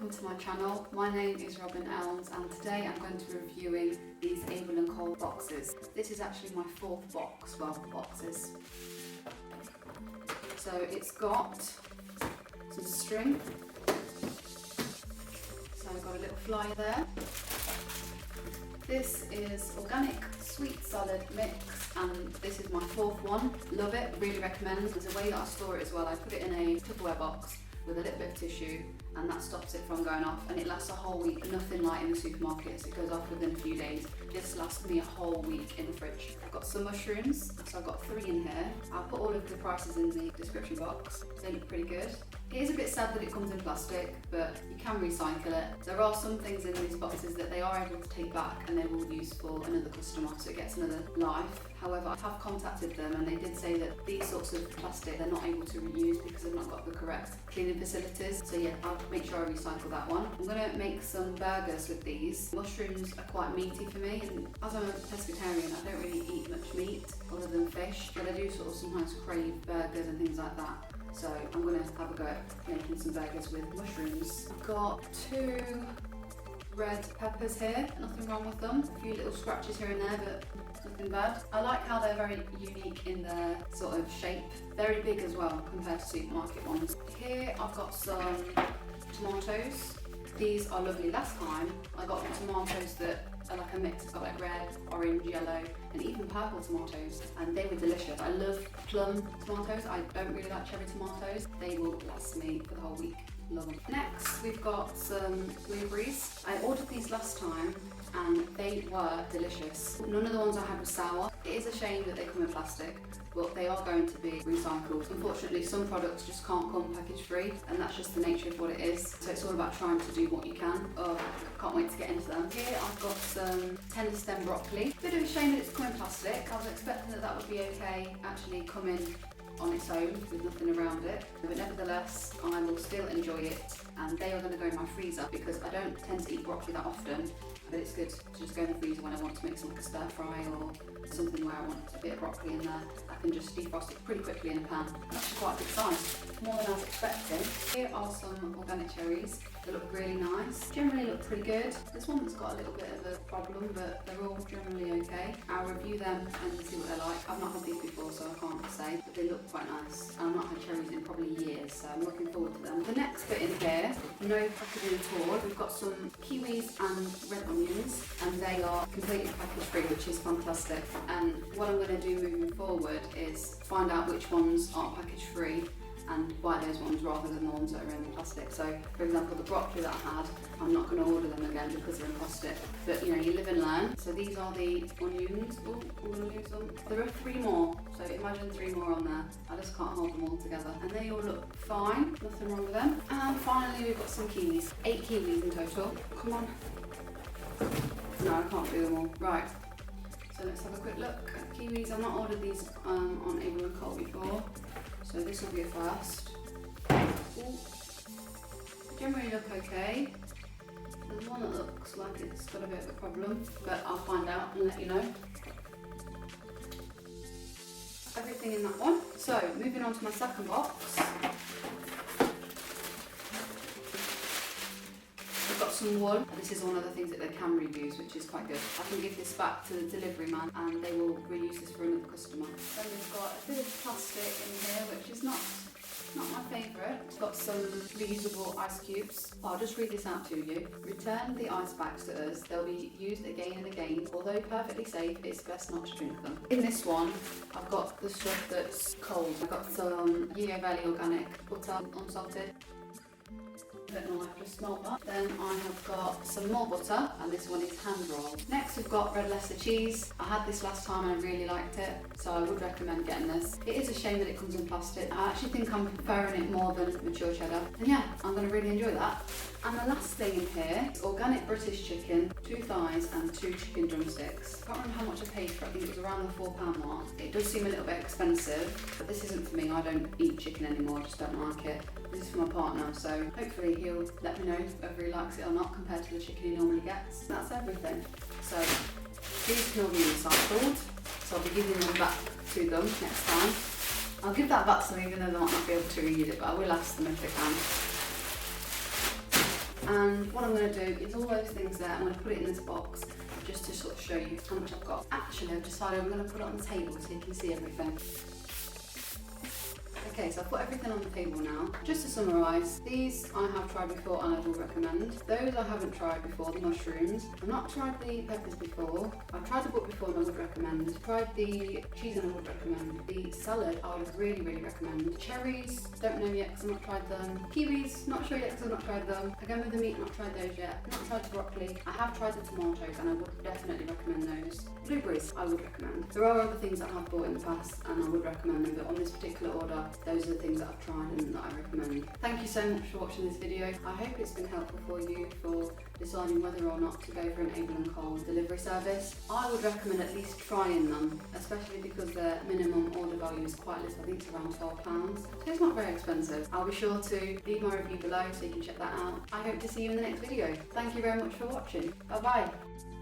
welcome to my channel. My name is Robin Elms and today I'm going to be reviewing these Abel Cole boxes. This is actually my fourth box, well, boxes. So it's got some string. So I've got a little flyer there. This is organic sweet salad mix and this is my fourth one. Love it, really recommend. There's a way that I store it as well. I put it in a Tupperware box with a little bit of tissue and that stops it from going off, and it lasts a whole week. Nothing like in the supermarkets, it goes off within a few days. This lasts me a whole week in the fridge. I've got some mushrooms, so I've got 3 in here. I'll put all of the prices in the description box. They look pretty good. It is a bit sad that it comes in plastic, but you can recycle it. There are some things in these boxes that they are able to take back and they will use for another customer, so it gets another life. However, I have contacted them and they did say that these sorts of plastic they're not able to reuse because they've not got the correct cleaning facilities. So yeah, I'll make sure I recycle that one. I'm going to make some burgers with these. Mushrooms are quite meaty for me, and as I'm a pescatarian I don't really eat much meat other than fish, but I do sort of sometimes crave burgers and things like that. So I'm going to have a go at making some burgers with mushrooms. I've got 2 red peppers here, nothing wrong with them. A few little scratches here and there, but nothing bad. I like how they're very unique in their sort of shape. Very big as well compared to supermarket ones. Here I've got some tomatoes. These are lovely. Last time I got tomatoes that are like a mix. It's got like red, orange, yellow and even purple tomatoes, and they were delicious. I love plum tomatoes. I don't really like cherry tomatoes. They will last me for the whole week. Love them. Next we've got some blueberries. I ordered these last time and they were delicious. None of the ones I had were sour. It is a shame that they come in plastic, but they are going to be recycled. Unfortunately, some products just can't come package free, and that's just the nature of what it is. So it's all about trying to do what you can. Oh, can't wait to get into them. Here I've got some TENDERSTEM broccoli. Bit of a shame that it's come in plastic. I was expecting that that would be okay, actually come in on its own with nothing around it, but nevertheless I will still enjoy it, and they are going to go in my freezer because I don't tend to eat broccoli that often, but it's good to just go in the freezer when I want to make some like a stir fry or something where I want a bit of broccoli in there. I can just defrost it pretty quickly in a pan. That's quite a big size, more than I was expecting. Here are some organic cherries. They look really nice. Generally look pretty good. This one's got a little bit of a problem, but they're all generally okay. I'll review them and see what they're like. I've not had these before, so I can't say, but they look quite nice. I've not had cherries in probably years, so I'm looking forward to them. The next bit in here, no packaging at all. We've got some kiwis and red onions, and they are completely package free, which is fantastic. And what I'm going to do moving forward is find out which ones are package free and buy those ones rather than the ones that are in plastic. So for example, the broccoli that I had, I'm not going to order them again because they're in plastic, but you know, you live and learn. So these are the onions. Oh, I'm going to lose them. There are 3 more, so imagine 3 more on there. I just can't hold them all together, and they all look fine, nothing wrong with them. And finally we've got some kiwis, 8 kiwis in total. Come on. No, I can't do them all. Right, so let's have a quick look at kiwis. I've not ordered these on Abel Cole before, so this will be a first. Ooh. Generally look okay. There's one that looks like it's got a bit of a problem, but I'll find out and let you know. Everything in that one. So moving on to my second box. I've got some wool. This is one of the things that they can reuse, which is quite good. I can give this back to the delivery man and they will reuse this for another customer. Then we've got a bit of plastic in here, which is not my favourite. It's got some reusable ice cubes. I'll just read this out to you. Return the ice packs to us. They'll be used again and again. Although perfectly safe, it's best not to drink them. In this one, I've got the stuff that's cold. I've got some Yeo Valley organic butter, unsalted. I don't know, I've just smelt that. Then I have got some more butter, and this one is hand rolled. Next we've got red Leicester cheese. I had this last time and I really liked it, so I would recommend getting this. It is a shame that it comes in plastic. I actually think I'm preferring it more than mature cheddar. And yeah, I'm going to really enjoy that. And the last thing in here is organic British chicken, 2 thighs and 2 chicken drumsticks. I can't remember how much I paid for it. I think it was around the £4 mark. It does seem a little bit expensive, but this isn't for me. I don't eat chicken anymore, I just don't like it. This is for my partner, so hopefully he'll let me know whether he likes it or not compared to the chicken he normally gets. That's everything. So these can all be recycled, so I'll be giving them back to them next time. I'll give that back to them even though they might not be able to reuse it, but I will ask them if they can. And what I'm going to do is all those things there, I'm going to put it in this box just to sort of show you how much I've got. Actually, I've decided I'm going to put it on the table so you can see everything. Okay, so I've put everything on the table now. Just to summarise, these I have tried before and I will recommend. Those I haven't tried before, the mushrooms. I've not tried the peppers before. I've tried the book before and I would recommend. Tried the cheese and I would recommend. The salad I would really, really recommend. Cherries, don't know yet because I've not tried them. Kiwis, not sure yet because I've not tried them. Again with the meat, not tried those yet. Not tried the broccoli. I have tried the tomatoes and I would definitely recommend those. Blueberries, I would recommend. There are other things that I have bought in the past and I would recommend them, but on this particular order, those are the things that I've tried and that I recommend. Thank you so much for watching this video. I hope it's been helpful for you for deciding whether or not to go for an Abel Cole delivery service. I would recommend at least trying them, especially because their minimum order value is quite little. I think it's around £12, so it's not very expensive. I'll be sure to leave my review below so you can check that out. I hope to see you in the next video. Thank you very much for watching. Bye bye.